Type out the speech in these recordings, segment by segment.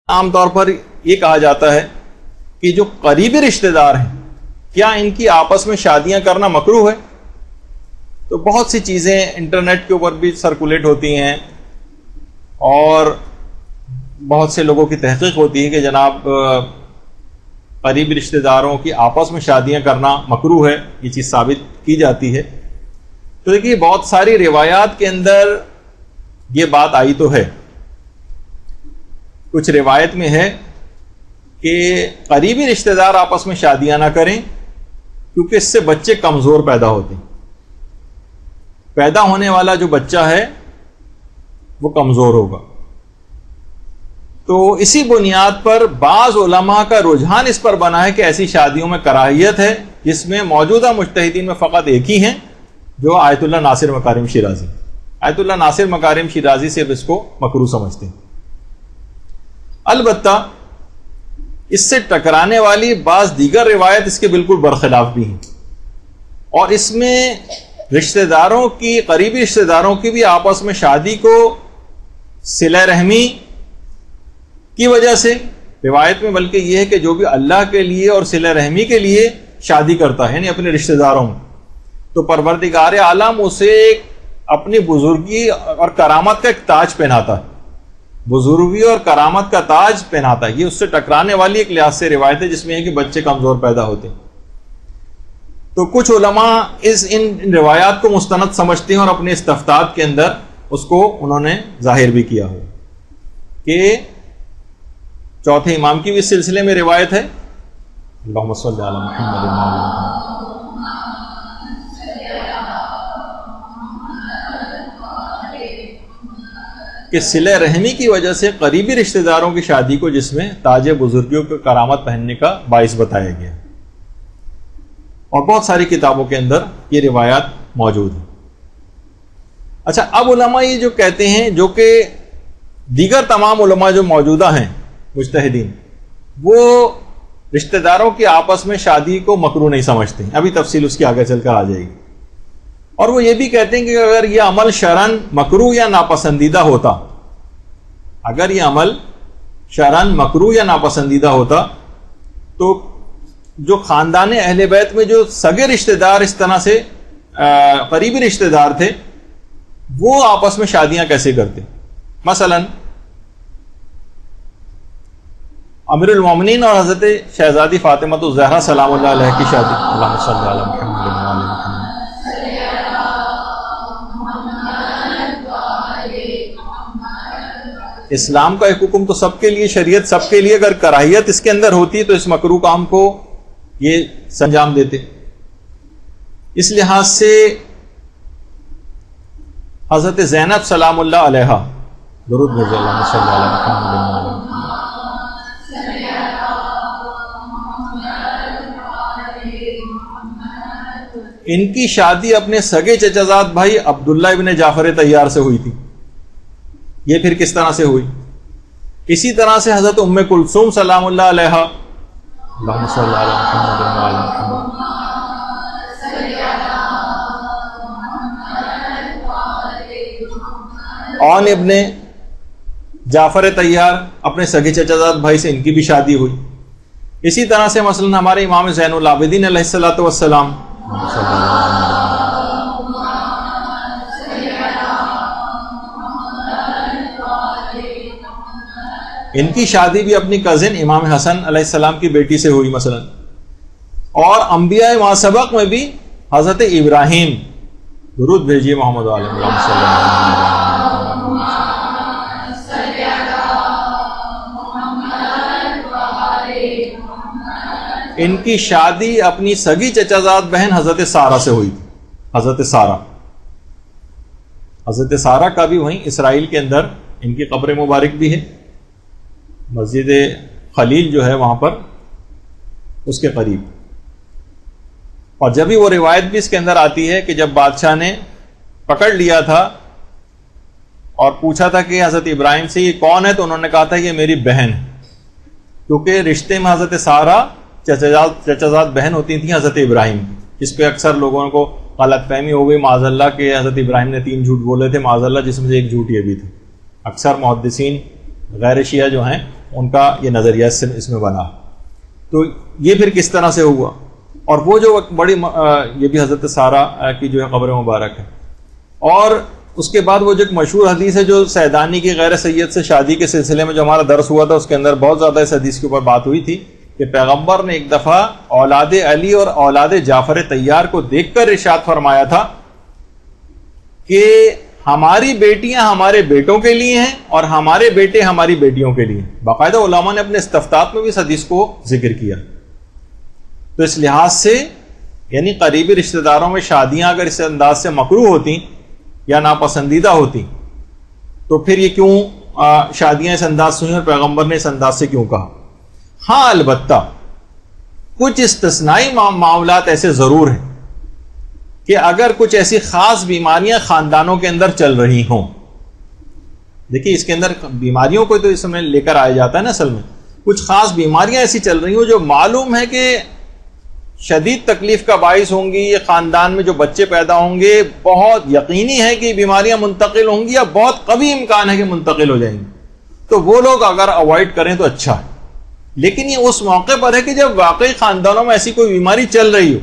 عام طور پر یہ کہا جاتا ہے کہ جو قریبی رشتہ دار ہیں کیا ان کی آپس میں شادیاں کرنا مکروہ ہے؟ تو بہت سی چیزیں انٹرنیٹ کے اوپر بھی سرکولیٹ ہوتی ہیں اور بہت سے لوگوں کی تحقیق ہوتی ہے کہ جناب قریبی رشتہ داروں کی آپس میں شادیاں کرنا مکروہ ہے، یہ چیز ثابت کی جاتی ہے۔ تو دیکھیے بہت ساری روایات کے اندر یہ بات آئی تو ہے۔ کچھ روایت میں ہے کہ قریبی رشتہ دار آپس میں شادیاں نہ کریں کیونکہ اس سے بچے کمزور پیدا ہوتے ہیں، پیدا ہونے والا جو بچہ ہے وہ کمزور ہوگا۔ تو اسی بنیاد پر بعض علماء کا رجحان اس پر بنا ہے کہ ایسی شادیوں میں کراہیت ہے جس میں موجودہ مجتہدین میں فقط ایک ہی ہیں جو آیت اللہ ناصر مکارم شیرازی، آیت اللہ ناصر مکارم شیرازی صرف اس کو مکروہ سمجھتے ہیں۔ البتہ اس سے ٹکرانے والی بعض دیگر روایت اس کے بالکل برخلاف بھی ہیں، اور اس میں رشتہ داروں کی، قریبی رشتہ داروں کی بھی آپس میں شادی کو صلہ رحمی کی وجہ سے روایت میں، بلکہ یہ ہے کہ جو بھی اللہ کے لیے اور صلہ رحمی کے لیے شادی کرتا ہے یعنی اپنے رشتہ داروں میں، تو پروردگار عالم اسے اپنی بزرگی اور کرامت کا ایک تاج پہناتا ہے، بزرگی اور کرامت کا تاج پہناتا ہے۔ یہ اس سے ٹکرانے والی ایک لحاظ سے روایت ہے جس میں ہے کہ بچے کمزور پیدا ہوتے ہیں۔ تو کچھ علماء ان روایات کو مستند سمجھتے ہیں اور اپنے استفتاء کے اندر اس کو انہوں نے ظاہر بھی کیا ہو کہ چوتھے امام کی بھی اس سلسلے میں روایت ہے، اللہم صلی علی محمد وعلی آل محمد، کہ صلہ رحمی کی وجہ سے قریبی رشتہ داروں کی شادی کو جس میں تاج بزرگیوں کو کرامت پہننے کا باعث بتایا گیا، اور بہت ساری کتابوں کے اندر یہ روایات موجود ہیں۔ اچھا، اب علماء یہ جو کہتے ہیں، جو کہ دیگر تمام علماء جو موجودہ ہیں مجتہدین، وہ رشتہ داروں کی آپس میں شادی کو مکروہ نہیں سمجھتے ہیں، ابھی تفصیل اس کی آگے چل کر آ جائے گی، اور وہ یہ بھی کہتے ہیں کہ اگر یہ عمل شرعاً مکروہ یا ناپسندیدہ ہوتا، اگر یہ عمل شرعاً مکروہ یا ناپسندیدہ ہوتا تو جو خاندان اہل بیت میں جو سگے رشتہ دار اس طرح سے قریبی رشتہ دار تھے وہ آپس میں شادیاں کیسے کرتے؟ مثلا امیر المومنین اور حضرت شہزادی فاطمہ الزہرا سلام اللہ علیہ کی شادی، اللہم صلی علی محمد وعلی محمد، اسلام کا ایک حکم تو سب کے لیے، شریعت سب کے لیے، اگر کراہیت اس کے اندر ہوتی تو اس مکروہ کام کو یہ سنجام دیتے۔ اس لحاظ سے حضرت زینب سلام اللہ علیہ، درود بھیجو، اللہم صلی علی محمد وعلی محمد، ان کی شادی اپنے سگے چچا زاد بھائی عبداللہ ابن جعفر طیار سے ہوئی تھی۔ یہ پھر کس طرح سے ہوئی؟ اسی طرح سے حضرت ام کلثوم سلام اللہ علیہ، اللہم صلی علی محمد وعلی محمد، اون ابن جعفر طیار اپنے سگے چچا زاد بھائی سے ان کی بھی شادی ہوئی۔ اسی طرح سے مثلا ہمارے امام زین العابدین علیہ الصلوۃ والسلام، ان کی شادی بھی اپنی کزن امام حسن علیہ السلام کی بیٹی سے ہوئی مثلا۔ اور انبیاء ما سبق میں بھی حضرت ابراہیم، درود بھیجیے محمد علیہ وسلم، ان کی شادی اپنی سگی چچا زاد بہن حضرت سارہ سے ہوئی تھی، حضرت سارہ، حضرت سارہ کا بھی وہیں اسرائیل کے اندر ان کی قبر مبارک بھی ہے، مسجد خلیل جو ہے وہاں پر اس کے قریب۔ اور جبھی وہ روایت بھی اس کے اندر آتی ہے کہ جب بادشاہ نے پکڑ لیا تھا اور پوچھا تھا کہ حضرت ابراہیم سے یہ کون ہے، تو انہوں نے کہا تھا یہ میری بہن ہے، کیونکہ رشتے میں حضرت سارہ چچا زاد بہن ہوتی تھیں حضرت ابراہیم، جس پہ اکثر لوگوں کو غلط فہمی ہو گئی معاذ اللہ کہ حضرت ابراہیم نے 3 جھوٹ بولے تھے معاذ اللہ، جس میں سے ایک جھوٹ یہ بھی تھا۔ اکثر محدثین غیر شیعہ جو ہیں ان کا یہ نظریہ اس میں بنا. تو یہ پھر کس طرح سے ہوا؟ اور وہ جو بڑی یہ بھی حضرت سارہ کی جو ہے قبر مبارک ہے. اور اس کے بعد وہ جو ایک مشہور حدیث ہے جو سیدانی کی غیر سید سے شادی کے سلسلے میں جو ہمارا درس ہوا تھا، اس کے اندر بہت زیادہ اس حدیث کے اوپر بات ہوئی تھی کہ پیغمبر نے ایک دفعہ اولاد علی اور اولاد جعفر طیار کو دیکھ کر ارشاد فرمایا تھا کہ ہماری بیٹیاں ہمارے بیٹوں کے لیے ہیں اور ہمارے بیٹے ہماری بیٹیوں کے لیے. باقاعدہ علماء نے اپنے استفتاء میں بھی اس حدیث کو ذکر کیا. تو اس لحاظ سے یعنی قریبی رشتہ داروں میں شادیاں اگر اس انداز سے مکروہ ہوتی یا ناپسندیدہ ہوتی تو پھر یہ کیوں شادیاں اس انداز سے ہوئیں اور پیغمبر نے اس انداز سے کیوں کہا؟ ہاں البتہ کچھ استثنائی معاملات ایسے ضرور ہیں کہ اگر کچھ ایسی خاص بیماریاں خاندانوں کے اندر چل رہی ہوں. دیکھیے اس کے اندر بیماریوں کو تو اس میں لے کر آیا جاتا ہے نا. اصل میں کچھ خاص بیماریاں ایسی چل رہی ہوں جو معلوم ہے کہ شدید تکلیف کا باعث ہوں گی، یہ خاندان میں جو بچے پیدا ہوں گے بہت یقینی ہے کہ بیماریاں منتقل ہوں گی یا بہت قوی امکان ہے کہ منتقل ہو جائیں گی. تو وہ لوگ اگر اوائڈ کریں تو اچھا ہے. لیکن یہ اس موقع پر ہے کہ جب واقعی خاندانوں میں ایسی کوئی بیماری چل رہی ہو.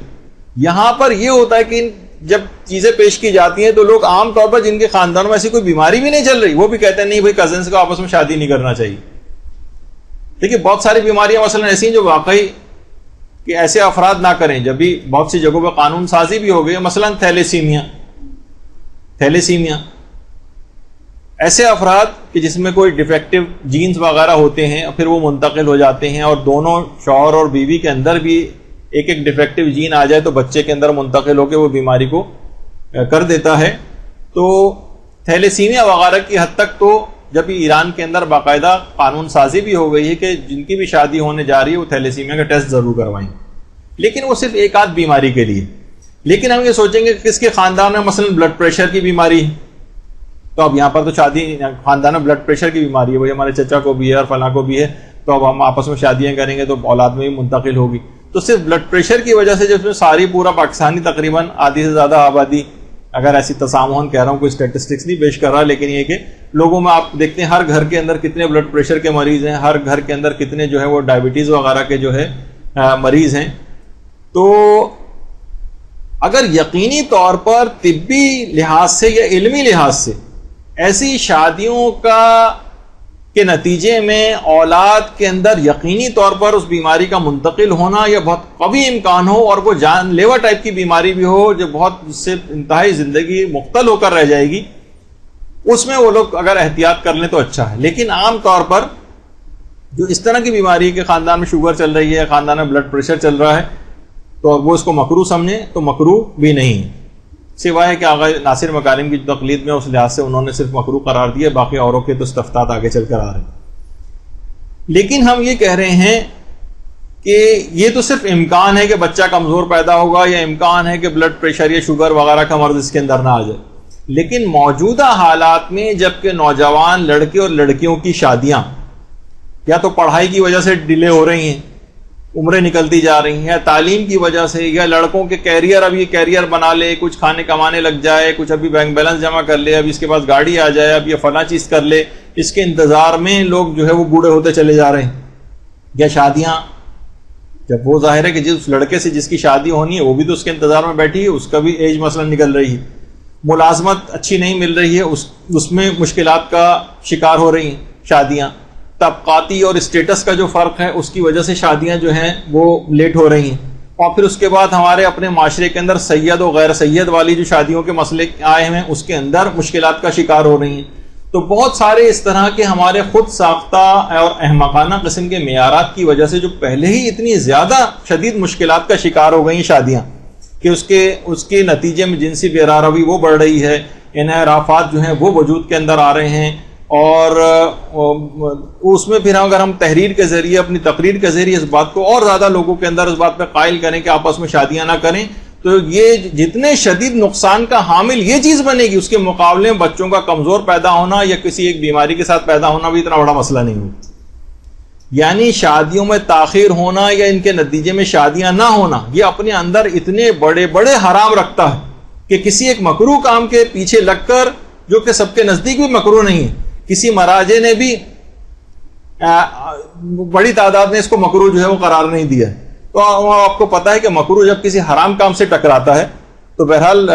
یہاں پر یہ ہوتا ہے کہ جب چیزیں پیش کی جاتی ہیں تو لوگ عام طور پر جن کے خاندانوں میں ایسی کوئی بیماری بھی نہیں چل رہی وہ بھی کہتے ہیں نہیں بھائی کزنس کو آپس میں شادی نہیں کرنا چاہیے. دیکھیے بہت ساری بیماریاں مثلا ایسی ہیں جو واقعی کہ ایسے افراد نہ کریں. جب بھی بہت سی جگہوں پہ قانون سازی بھی ہو گئی، مثلا تھیلیسیمیا ایسے افراد کہ جس میں کوئی ڈیفیکٹو جینز وغیرہ ہوتے ہیں پھر وہ منتقل ہو جاتے ہیں اور دونوں شوہر اور بیوی کے اندر بھی ایک ایک ڈیفیکٹو جین آ جائے تو بچے کے اندر منتقل ہو کے وہ بیماری کو کر دیتا ہے. تو تھیلیسیمیا وغیرہ کی حد تک تو جب ایران کے اندر باقاعدہ قانون سازی بھی ہو گئی ہے کہ جن کی بھی شادی ہونے جا رہی ہے وہ تھیلیسیمیا کا ٹیسٹ ضرور کروائیں، لیکن وہ صرف ایک آدھ بیماری کے لیے. لیکن ہم یہ سوچیں گے کہ کس کے خاندان میں مثلا بلڈ پریشر کی بیماری ہے تو اب یہاں پر تو شادی خاندان میں بلڈ پریشر کی بیماری ہے، وہی ہمارے چچا کو بھی ہے اور فلاں کو بھی ہے، تو اب ہم آپس میں شادیاں کریں گے تو اولاد میں بھی منتقل ہوگی. تو صرف بلڈ پریشر کی وجہ سے جس میں ساری پورا پاکستانی تقریباً آدھی سے زیادہ آبادی، اگر ایسی تسامحاً کہہ رہا ہوں کوئی اسٹیٹسٹکس نہیں پیش کر رہا، لیکن یہ کہ لوگوں میں آپ دیکھتے ہیں ہر گھر کے اندر کتنے بلڈ پریشر کے مریض ہیں، ہر گھر کے اندر کتنے جو ہے وہ ڈائبٹیز وغیرہ کے جو ہے مریض ہیں. تو اگر یقینی طور پر طبی لحاظ سے یا علمی لحاظ سے ایسی شادیوں کے نتیجے میں اولاد کے اندر یقینی طور پر اس بیماری کا منتقل ہونا یا بہت قوی امکان ہو اور وہ جان لیوا ٹائپ کی بیماری بھی ہو جو بہت اس سے انتہائی زندگی مختل ہو کر رہ جائے گی، اس میں وہ لوگ اگر احتیاط کر لیں تو اچھا ہے. لیکن عام طور پر جو اس طرح کی بیماری کے خاندان میں شوگر چل رہی ہے، خاندان میں بلڈ پریشر چل رہا ہے تو وہ اس کو مکروہ سمجھیں تو مکروہ بھی نہیں ہے، سوائے کہ آغا ناصر مکارم کی تقلید میں اس لحاظ سے انہوں نے صرف مکروہ قرار دیا، باقی اوروں کے تو استفتاء آگے چل کر آ رہے ہیں. لیکن ہم یہ کہہ رہے ہیں کہ یہ تو صرف امکان ہے کہ بچہ کمزور پیدا ہوگا یا امکان ہے کہ بلڈ پریشر یا شوگر وغیرہ کا مرض اس کے اندر نہ آ جائے. لیکن موجودہ حالات میں جبکہ نوجوان لڑکے اور لڑکیوں کی شادیاں یا تو پڑھائی کی وجہ سے ڈیلے ہو رہی ہیں، عمریں نکلتی جا رہی ہیں، تعلیم کی وجہ سے، یا لڑکوں کے کیریئر اب یہ کیریئر بنا لے، کچھ کھانے کمانے لگ جائے، کچھ ابھی بینک بیلنس جمع کر لے، اب اس کے پاس گاڑی آ جائے، اب یہ فلاں چیز کر لے، اس کے انتظار میں لوگ جو ہے وہ بوڑھے ہوتے چلے جا رہے ہیں. یا شادیاں جب وہ ظاہر ہے کہ جس لڑکے سے جس کی شادی ہونی ہے وہ بھی تو اس کے انتظار میں بیٹھی ہے، اس کا بھی ایج مثلا نکل رہی ہے، ملازمت اچھی نہیں مل رہی ہے، اس میں مشکلات کا شکار ہو رہی ہیں شادیاں، طبقاتی اور اسٹیٹس کا جو فرق ہے اس کی وجہ سے شادیاں جو ہیں وہ لیٹ ہو رہی ہیں. اور پھر اس کے بعد ہمارے اپنے معاشرے کے اندر سید و غیر سید والی جو شادیوں کے مسئلے آئے ہیں اس کے اندر مشکلات کا شکار ہو رہی ہیں. تو بہت سارے اس طرح کے ہمارے خود ساختہ اور احمقانہ قسم کے معیارات کی وجہ سے جو پہلے ہی اتنی زیادہ شدید مشکلات کا شکار ہو گئی شادیاں کہ اس کے نتیجے میں جنسی بے روی وہ بڑھ رہی ہے، انحرافات جو ہیں وہ وجود کے اندر آ رہے ہیں. اور اس میں پھر اگر ہم تحریر کے ذریعے اپنی تقریر کے ذریعے اس بات کو اور زیادہ لوگوں کے اندر اس بات پہ قائل کریں کہ آپس میں شادیاں نہ کریں تو یہ جتنے شدید نقصان کا حامل یہ چیز بنے گی اس کے مقابلے میں بچوں کا کمزور پیدا ہونا یا کسی ایک بیماری کے ساتھ پیدا ہونا بھی اتنا بڑا مسئلہ نہیں ہوگا. یعنی شادیوں میں تاخیر ہونا یا ان کے نتیجے میں شادیاں نہ ہونا یہ اپنے اندر اتنے بڑے بڑے حرام رکھتا ہے کہ کسی ایک مکروہ کام کے پیچھے لگ کر، جو کہ سب کے نزدیک بھی مکروہ نہیں ہے، کسی مراجع نے بھی بڑی تعداد نے اس کو مکروہ جو ہے وہ قرار نہیں دیا. تو آپ کو پتا ہے کہ مکروہ جب کسی حرام کام سے ٹکراتا ہے تو بہرحال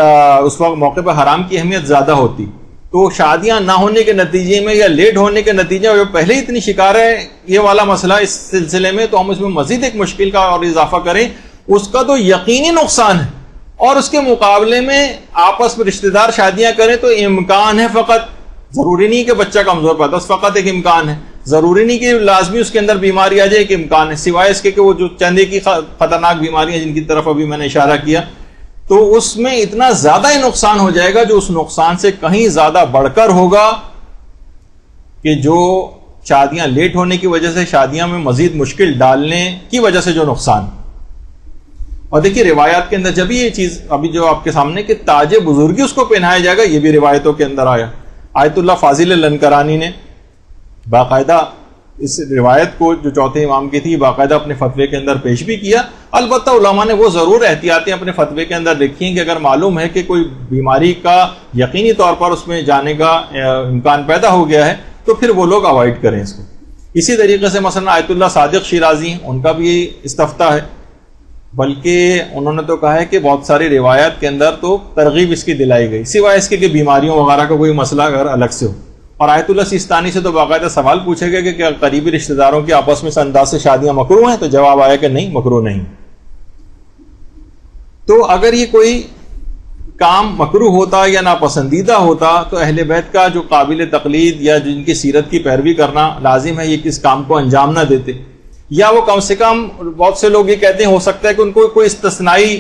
اس وقت موقع پر حرام کی اہمیت زیادہ ہوتی. تو شادیاں نہ ہونے کے نتیجے میں یا لیٹ ہونے کے نتیجے میں جو پہلے ہی اتنی شکار ہے یہ والا مسئلہ اس سلسلے میں, تو ہم اس میں مزید ایک مشکل کا اور اضافہ کریں, اس کا تو یقینی نقصان ہے. اور اس کے مقابلے میں آپس میں رشتہ دار شادیاں کریں تو امکان ہے فقط, ضروری نہیں کہ بچہ کمزور پیدا, فقط ایک امکان ہے. ضروری نہیں کہ لازمی اس کے اندر بیماری آ جائے, ایک امکان ہے, سوائے اس کے کہ وہ جو چندے کی خطرناک بیماریاں جن کی طرف ابھی میں نے اشارہ کیا, تو اس میں اتنا زیادہ ہی نقصان ہو جائے گا جو اس نقصان سے کہیں زیادہ بڑھ کر ہوگا کہ جو شادیاں لیٹ ہونے کی وجہ سے شادیاں میں مزید مشکل ڈالنے کی وجہ سے جو نقصان. اور دیکھیے روایات کے اندر جب یہ چیز ابھی جو آپ کے سامنے کہ تاج بزرگی اس کو پہنایا جائے گا, یہ بھی روایتوں کے اندر آیا. آیت اللہ فاضل لنکرانی نے باقاعدہ اس روایت کو جو چوتھے امام کی تھی باقاعدہ اپنے فتوے کے اندر پیش بھی کیا. البتہ علماء نے وہ ضرور احتیاطیں اپنے فتوے کے اندر لکھی ہیں کہ اگر معلوم ہے کہ کوئی بیماری کا یقینی طور پر اس میں جانے کا امکان پیدا ہو گیا ہے تو پھر وہ لوگ اوائڈ کریں اس کو. اسی طریقے سے مثلا آیت اللہ صادق شیرازی ان کا بھی استفتاء ہے, بلکہ انہوں نے تو کہا ہے کہ بہت ساری روایات کے اندر تو ترغیب اس کی دلائی گئی, سوائے اس کے کہ بیماریوں وغیرہ کا کوئی مسئلہ اگر الگ سے ہو. اور آیت اللہ سیستانی سے تو باقاعدہ سوال پوچھے گئے کہ کیا قریبی رشتہ داروں کے آپس میں اس انداز سے شادیاں مکروہ ہیں, تو جواب آیا کہ نہیں, مکروہ نہیں. تو اگر یہ کوئی کام مکروہ ہوتا یا ناپسندیدہ ہوتا تو اہل بیت کا جو قابل تقلید یا جن کی سیرت کی پیروی کرنا لازم ہے یہ کس کام کو انجام نہ دیتے, یا وہ کم سے کم بہت سے لوگ یہ کہتے ہیں ہو سکتا ہے کہ ان کو کوئی استثنائی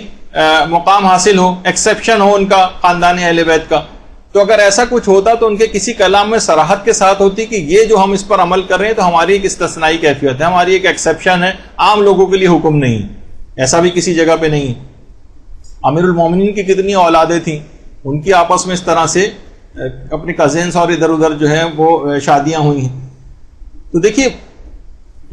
مقام حاصل ہو, ایکسیپشن ہو ان کا خاندان اہل بیت کا. تو اگر ایسا کچھ ہوتا تو ان کے کسی کلام میں صراحت کے ساتھ ہوتی کہ یہ جو ہم اس پر عمل کر رہے ہیں تو ہماری ایک استثنائی کیفیت ہے, ہماری ایک ایکسیپشن ہے, عام لوگوں کے لیے حکم نہیں. ایسا بھی کسی جگہ پہ نہیں. امیر المومنین کی کتنی اولادیں تھیں, ان کی آپس میں اس طرح سے اپنے کزنس اور ادھر ادھر جو ہے وہ شادیاں ہوئی ہیں. تو دیکھیے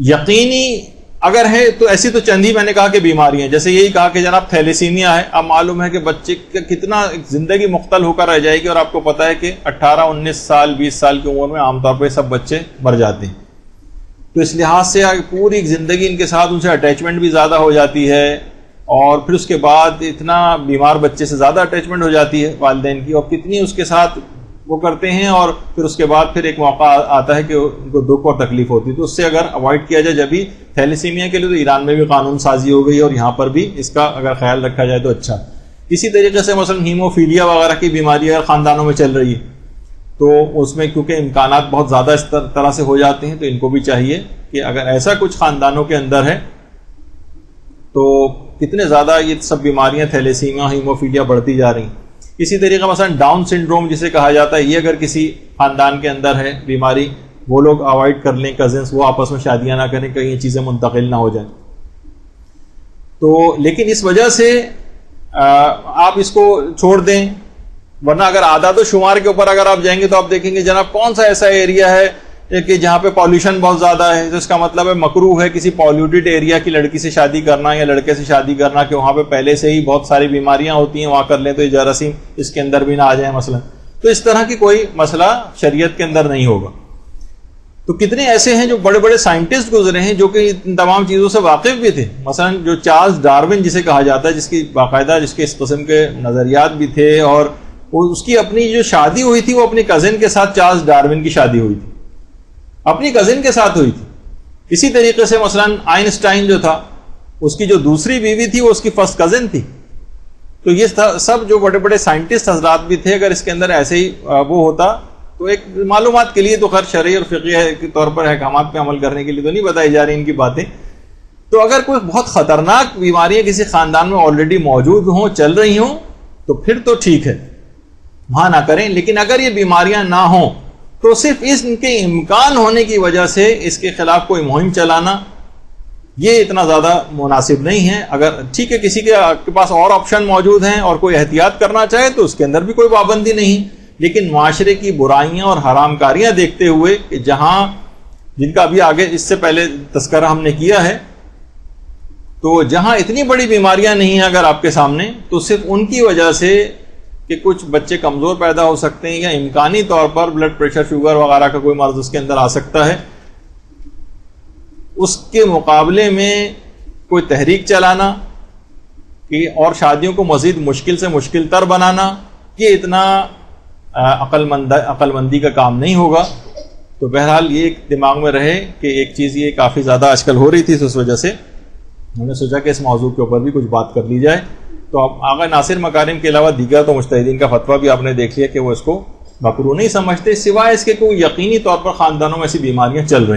یقینی اگر ہے تو ایسی تو چند ہی میں نے کہا کہ بیماریاں, جیسے یہی کہا کہ جناب تھیلیسیمیا ہے. اب معلوم ہے کہ بچے کا کتنا زندگی مختل ہو کر رہ جائے گی, اور آپ کو پتا ہے کہ 18-19 سال 20 سال کی عمر میں عام طور پہ سب بچے مر جاتے ہیں. تو اس لحاظ سے پوری زندگی ان کے ساتھ ان سے اٹیچمنٹ بھی زیادہ ہو جاتی ہے, اور پھر اس کے بعد اتنا بیمار بچے سے زیادہ اٹیچمنٹ ہو جاتی ہے والدین کی, اور کتنی اس کے ساتھ وہ کرتے ہیں, اور پھر اس کے بعد پھر ایک موقع آتا ہے کہ ان کو دکھ اور تکلیف ہوتی ہے. تو اس سے اگر اوائڈ کیا جائے جبھی تھیلیسیمیا کے لیے تو ایران میں بھی قانون سازی ہو گئی, اور یہاں پر بھی اس کا اگر خیال رکھا جائے تو اچھا. اسی طریقے سے مثلا ہیموفیلیا وغیرہ کی بیماری اگر خاندانوں میں چل رہی ہے تو اس میں کیونکہ امکانات بہت زیادہ اس طرح سے ہو جاتے ہیں, تو ان کو بھی چاہیے کہ اگر ایسا کچھ خاندانوں کے اندر ہے تو کتنے زیادہ یہ سب بیماریاں تھیلیسیمیا ہیموفیلیا بڑھتی جا رہی ہیں. اسی طریقے مثلا ڈاؤن سنڈروم جسے کہا جاتا ہے, یہ اگر کسی خاندان کے اندر ہے بیماری, وہ لوگ اوائڈ کر لیں, کزنس وہ آپس میں شادیاں نہ کریں, کہیں یہ چیزیں منتقل نہ ہو جائیں. تو لیکن اس وجہ سے آپ اس کو چھوڑ دیں, ورنہ اگر اعداد و شمار کے اوپر اگر آپ جائیں گے تو آپ دیکھیں گے جناب کون سا ایسا ایریا ہے کہ جہاں پہ پالوشن بہت زیادہ ہے, تو اس کا مطلب ہے مکروہ ہے کسی پالوٹیڈ ایریا کی لڑکی سے شادی کرنا یا لڑکے سے شادی کرنا, کہ وہاں پہ پہلے سے ہی بہت ساری بیماریاں ہوتی ہیں, وہاں کر لیں تو یہ جراثیم اس کے اندر بھی نہ آ جائیں مثلا. تو اس طرح کی کوئی مسئلہ شریعت کے اندر نہیں ہوگا. تو کتنے ایسے ہیں جو بڑے بڑے سائنٹسٹ گزرے ہیں جو کہ ان تمام چیزوں سے واقف بھی تھے. مثلا جو چارلز ڈارون جسے کہا جاتا ہے, جس کی باقاعدہ جس کے اس قسم کے نظریات بھی تھے, اور اس کی اپنی جو شادی ہوئی تھی وہ اپنی کزن کے ساتھ چارلز ڈارون کی شادی ہوئی تھی, اپنی کزن کے ساتھ ہوئی تھی. اسی طریقے سے مثلا آئنسٹائن جو تھا اس کی جو دوسری بیوی تھی وہ اس کی فرسٹ کزن تھی. تو یہ سب جو بڑے بڑے سائنٹسٹ حضرات بھی تھے, اگر اس کے اندر ایسے ہی وہ ہوتا تو ایک معلومات کے لیے تو خیر شرعی اور فقہی کے طور پر احکامات پہ عمل کرنے کے لیے تو نہیں بتائی جا رہی ان کی باتیں. تو اگر کوئی بہت خطرناک بیماریاں کسی خاندان میں آلریڈی موجود ہوں, چل رہی ہوں, تو پھر تو ٹھیک ہے, وہاں نہ کریں. لیکن اگر یہ بیماریاں نہ ہوں تو صرف اس کے امکان ہونے کی وجہ سے اس کے خلاف کوئی مہم چلانا یہ اتنا زیادہ مناسب نہیں ہے. اگر ٹھیک ہے کسی کے پاس اور آپشن موجود ہیں اور کوئی احتیاط کرنا چاہے تو اس کے اندر بھی کوئی پابندی نہیں, لیکن معاشرے کی برائیاں اور حرام کاریاں دیکھتے ہوئے کہ جہاں جن کا ابھی آگے اس سے پہلے تذکرہ ہم نے کیا ہے, تو جہاں اتنی بڑی بیماریاں نہیں ہیں اگر آپ کے سامنے, تو صرف ان کی وجہ سے کہ کچھ بچے کمزور پیدا ہو سکتے ہیں یا امکانی طور پر بلڈ پریشر شوگر وغیرہ کا کوئی مرض اس کے اندر آ سکتا ہے, اس کے مقابلے میں کوئی تحریک چلانا کہ اور شادیوں کو مزید مشکل سے مشکل تر بنانا، یہ اتنا عقل مندی کا کام نہیں ہوگا. تو بہرحال یہ ایک دماغ میں رہے کہ ایک چیز یہ کافی زیادہ آج کل ہو رہی تھی، تو اس وجہ سے ہم نے سوچا کہ اس موضوع کے اوپر بھی کچھ بات کر لی جائے. تو اب آقا ناصر مکارم کے علاوہ دیگر تو مجتہدین کا فتویٰ بھی آپ نے دیکھ لیا کہ وہ اس کو مکروہ نہیں سمجھتے، سوائے اس کے کوئی یقینی طور پر خاندانوں میں ایسی بیماریاں چل رہی